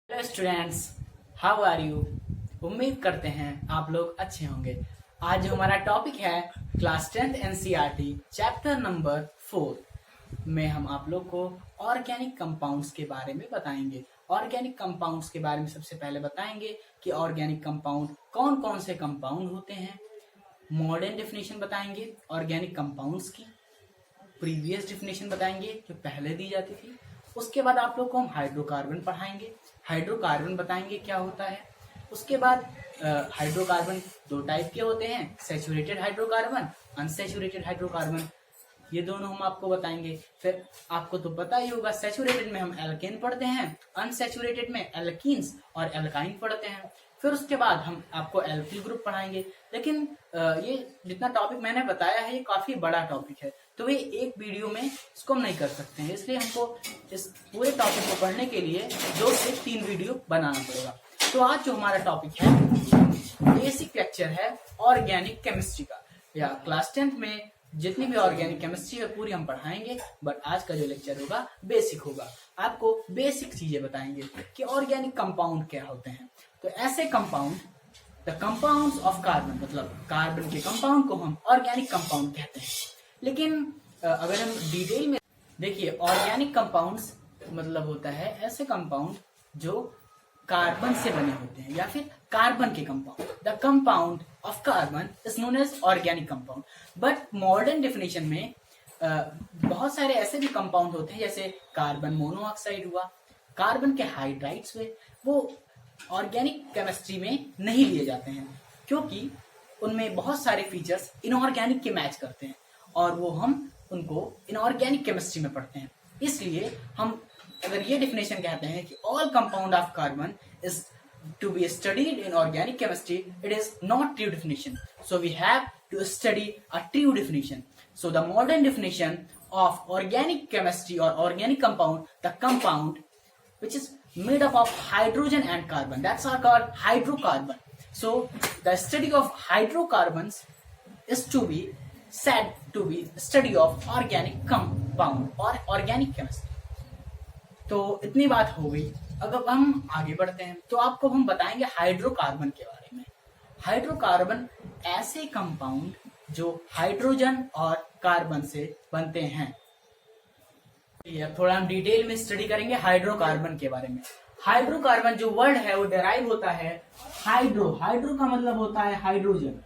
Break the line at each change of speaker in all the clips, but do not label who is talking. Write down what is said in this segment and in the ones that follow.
Hello students, how are you. उम्मीद करते हैं आप लोग अच्छे होंगे। आज जो हमारा टॉपिक है class 10th NCERT chapter number 4 में हम आप लोग को ऑर्गेनिक कंपाउंड्स के बारे में बताएंगे। ऑर्गेनिक कंपाउंड्स के बारे में सबसे पहले बताएंगे कि ऑर्गेनिक कंपाउंड कौन कौन से कंपाउंड होते हैं। मॉडर्न डेफिनेशन बताएंगे ऑर्गेनिक कंपाउंड्स की। प्रीवियस डेफिनेशन बताएंगे जो पहले दी जाती थी। उसके बाद आप लोग को हम हाइड्रोकार्बन पढ़ाएंगे। हाइड्रोकार्बन बताएंगे क्या होता है। उसके बाद हाइड्रोकार्बन दो टाइप के होते हैं, सैचुरेटेड हाइड्रोकार्बन, अनसैचुरेटेड हाइड्रोकार्बन। ये दोनों हम आपको बताएंगे। फिर आपको तो पता ही होगा, सैचुरेटेड में हम एल्केन पढ़ते हैं, अनसैचुरेटेड में एल्कीन्स और एल्काइन पढ़ते हैं। फिर उसके बाद हम आपको एल्किल ग्रुप पढ़ाएंगे। लेकिन ये जितना टॉपिक मैंने बताया है ये काफी बड़ा टॉपिक है, तो ये एक वीडियो में इसको हम नहीं कर सकते हैं। इसलिए हमको इस पूरे टॉपिक को पढ़ने के लिए 2 से 3 वीडियो बनाना पड़ेगा। तो आज जो हमारा टॉपिक है बेसिक लेक्चर है ऑर्गेनिक केमिस्ट्री का, या क्लास 10th में जितनी भी ऑर्गेनिक केमिस्ट्री है पूरी हम पढ़ाएंगे। बट आज का जो लेक्चर होगा बेसिक होगा। आपको बेसिक चीजें बताएंगे कि ऑर्गेनिक कंपाउंड क्या होते हैं। तो ऐसे compound, the compounds of carbon, मतलब कार्बन के कंपाउंड को हम ऑर्गेनिक कंपाउंड कहते हैं। लेकिन अगर हम डिटेल में देखिए, ऑर्गेनिक कंपाउंड्स मतलब होता है ऐसे कंपाउंड जो कार्बन से बने होते हैं या फिर कार्बन के compound. The compound of carbon is known as organic compound. But modern definition में बहुत सारे ऐसे भी कंपाउंड होते हैं, जैसे कार्बन मोनोऑक्साइड हुआ, कार्बन के हाइड्राइड्स हुए, वो ऑर्गेनिक केमिस्ट्री में नहीं लिए जाते हैं क्योंकि उनमें बहुत सारे फीचर्स इनऑर्गेनिक के मैच करते हैं और वो हम उनको इनऑर्गेनिक केमिस्ट्री में पढ़ते हैं। इसलिए हम अगर ये डेफिनेशन कहते हैं कि all compound of carbon is to be studied in organic chemistry, it is not true definition. So we have to study a true definition. So the modern definition of organic chemistry or organic compound, the compound which is made up of hydrogen and carbon, that's are called hydrocarbon. So the study of hydrocarbons is to be said to be study of organic compound or organic chemistry. तो इतनी बात हो गई। अगर हम आगे बढ़ते हैं तो आपको हम बताएंगे हाइड्रोकार्बन के बारे में। हाइड्रोकार्बन ऐसे कंपाउंड जो हाइड्रोजन और कार्बन से बनते हैं। थोड़ा हम डिटेल में स्टडी करेंगे हाइड्रोकार्बन के बारे में। हाइड्रोकार्बन जो वर्ड है वो डेराइव होता है हाइड्रो। हाइड्रो का मतलब होता है हाइड्रोजन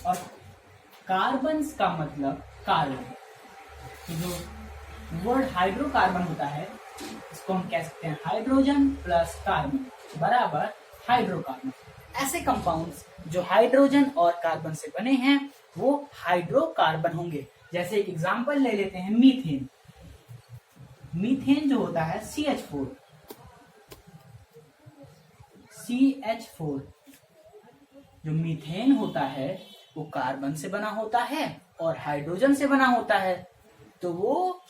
और कार्बन का मतलब कार्बन। जो वर्ड हाइड्रोकार्बन होता है इसको हम कह सकते हैं हाइड्रोजन प्लस कार्बन बराबर हाइड्रोकार्बन। ऐसे कंपाउंड्स जो हाइड्रोजन और कार्बन से बने हैं वो हाइड्रोकार्बन होंगे। जैसे एक एग्जांपल ले लेते हैं मीथेन। मीथेन जो होता है CH4 जो मीथेन होता है वो कार्बन से बना होता है और हाइड्रोजन से बना होता है, तो वो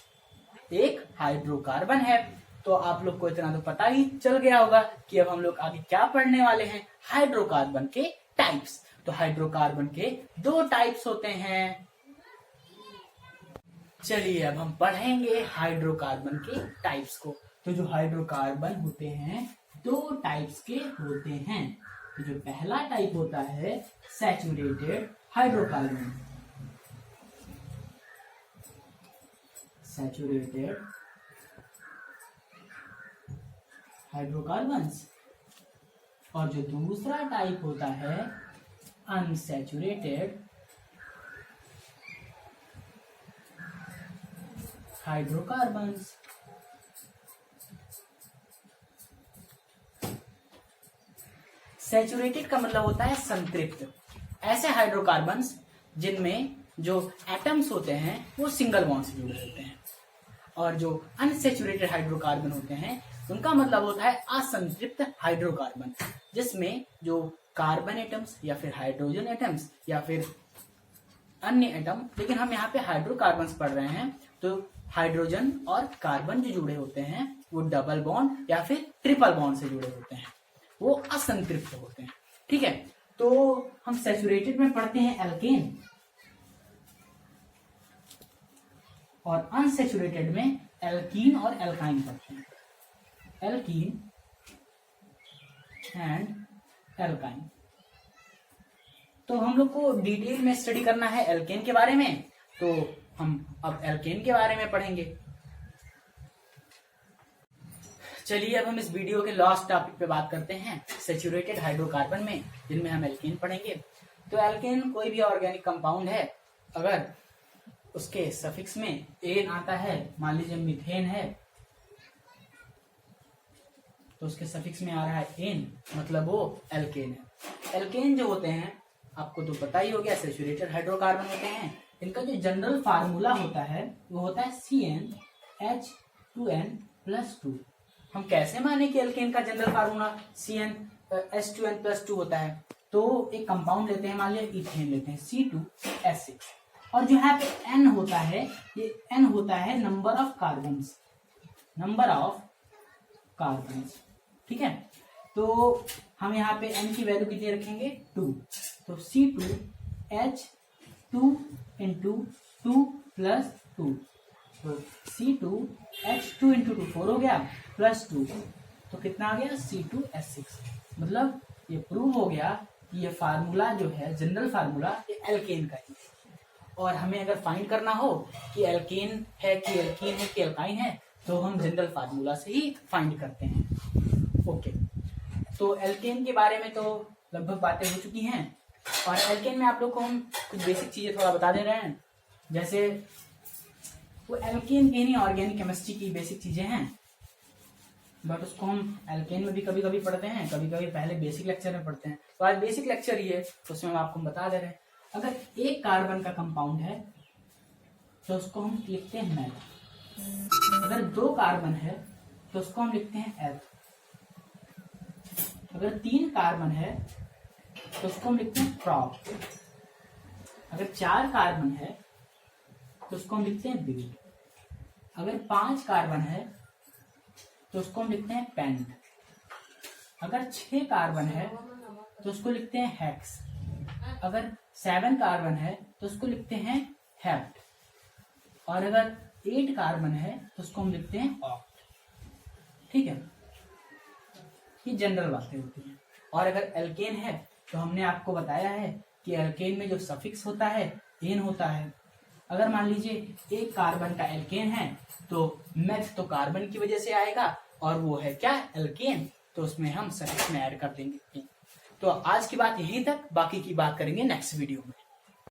एक हाइड्रोकार्बन है। तो आप लोग को इतना तो पता ही चल गया होगा कि अब हम लोग आगे क्या पढ़ने वाले हैं, हाइड्रोकार्बन के टाइप्स। तो हाइड्रोकार्बन के 2 टाइप्स होते हैं। चलिए अब हम पढ़ेंगे हाइड्रोकार्बन के टाइप्स को। तो जो हाइड्रोकार्बन होते हैं 2 टाइप्स के होते हैं। तो जो पहला टाइप होता है सैचुरेटेड हाइड्रोकार्बन। Saturated hydrocarbons. और जो दूसरा टाइप होता है अनसैचुरेटेड हाइड्रोकार्बन्स। सैचुरेटेड का मतलब होता है संतृप्त। ऐसे हाइड्रोकार्बन्स जिनमें जो एटम्स होते हैं वो सिंगल बॉन्ड से जुड़े होते हैं। और जो अनसैचुरेटेड हाइड्रोकार्बन होते हैं उनका मतलब होता है असंतृप्त हाइड्रोकार्बन, जिसमें जो कार्बन एटम्स या फिर हाइड्रोजन एटम्स या फिर अन्य एटम, लेकिन हम यहाँ पे हाइड्रोकार्बन्स पढ़ रहे हैं, तो हाइड्रोजन और कार्बन जो जुड़े होते हैं वो डबल बॉन्ड या फिर ट्रिपल बॉन्ड से जुड़े होते हैं, वो असंतृप्त होते हैं। ठीक है, तो हम सैचुरेटेड में पढ़ते हैं एल्केन और अनसैचुरेटेड में एल्कीन और एल्काइन पढ़ते हैं, एल्कीन एंड एल्काइन। तो हम लोग को डिटेल में स्टडी करना है एल्केन के बारे में, तो हम अब एल्केन के बारे में पढ़ेंगे। चलिए अब हम इस वीडियो के लास्ट टॉपिक पे बात करते हैं, सैचुरेटेड हाइड्रोकार्बन में, जिनमें हम एल्केन पढ़ेंगे। तो एल्केन कोई भी ऑर्गेनिक कंपाउंड है, अगर उसके सफिक्स में एन आता है, मान लीजिए मीथेन है तो उसके सफिक्स में आ रहा है एन, मतलब वो एल्केन है। एल्केन जो होते हैं आपको तो पता ही हो गया, सैचुरेटेड हाइड्रोकार्बन होते हैं। इनका जो जनरल फार्मूला होता है वो होता है CnH2n+2। हम कैसे माने कि एल्केन का जनरल फार्मूला CnH2n+2 होता है? तो एक कंपाउंड लेते हैं, मान लिया इथेन लेते हैं, C2H6, और जो यहाँ पे N होता है, ये N होता है number of carbons, number of carbons, ठीक है। तो हम यहाँ पे N की वैल्यू कितनी रखेंगे? 2। तो C2H2 इंटू 2 प्लस 2, तो C2H2 इंटू 2 4 हो गया, प्लस 2 तो कितना आ गया? C2H6। मतलब ये प्रूव हो गया कि ये फार्मूला जो है, जनरल फार्मूला, ये एल्केन का ही है। और हमें अगर फाइंड करना हो कि एल्केन है कि एल्कीन है कि एल्काइन है, तो हम जनरल फार्मूला से ही फाइंड करते हैं। ओके, तो एल्केन के बारे में तो लगभग बातें हो चुकी हैं, और एल्केन में आप लोग को हम कुछ बेसिक चीजें थोड़ा बता दे रहे हैं। जैसे वो एल्केन की नहीं, ऑर्गेनिक केमिस्ट्री की बेसिक चीजें हैं, बट उसको हम एल्केन में भी कभी कभी पढ़ते हैं, कभी कभी पहले बेसिक लेक्चर में पढ़ते हैं। तो आज बेसिक लेक्चर ही है, तो उसमें हम आपको बता दे रहे हैं। अगर एक कार्बन का कंपाउंड है तो उसको हम लिखते हैं मेथ, अगर 2 कार्बन है तो उसको हम लिखते हैं एथ, अगर 3 कार्बन है तो उसको हम लिखते हैं प्रॉप, अगर 4 कार्बन है तो उसको हम लिखते हैं बीट, अगर 5 कार्बन है तो उसको हम लिखते हैं पेंट, अगर 6 कार्बन है तो उसको लिखते हैं हेक्स, अगर 7 कार्बन है तो उसको लिखते हैं हेप्ट, और अगर 8 कार्बन है तो उसको हम लिखते हैं ऑक्ट। ठीक है, ये जनरल बातें होती हैं। और अगर एल्केन है तो हमने आपको बताया है कि एल्केन में जो सफिक्स होता है एन होता है। अगर मान लीजिए एक कार्बन का एल्केन है तो मेथ तो कार्बन की वजह से आएगा, और वो है क्या? एल्केन, तो उसमें हम सफिक्स में ऐड कर देंगे। तो आज की बात यहीं तक, बाकी की बात करेंगे नेक्स्ट वीडियो में।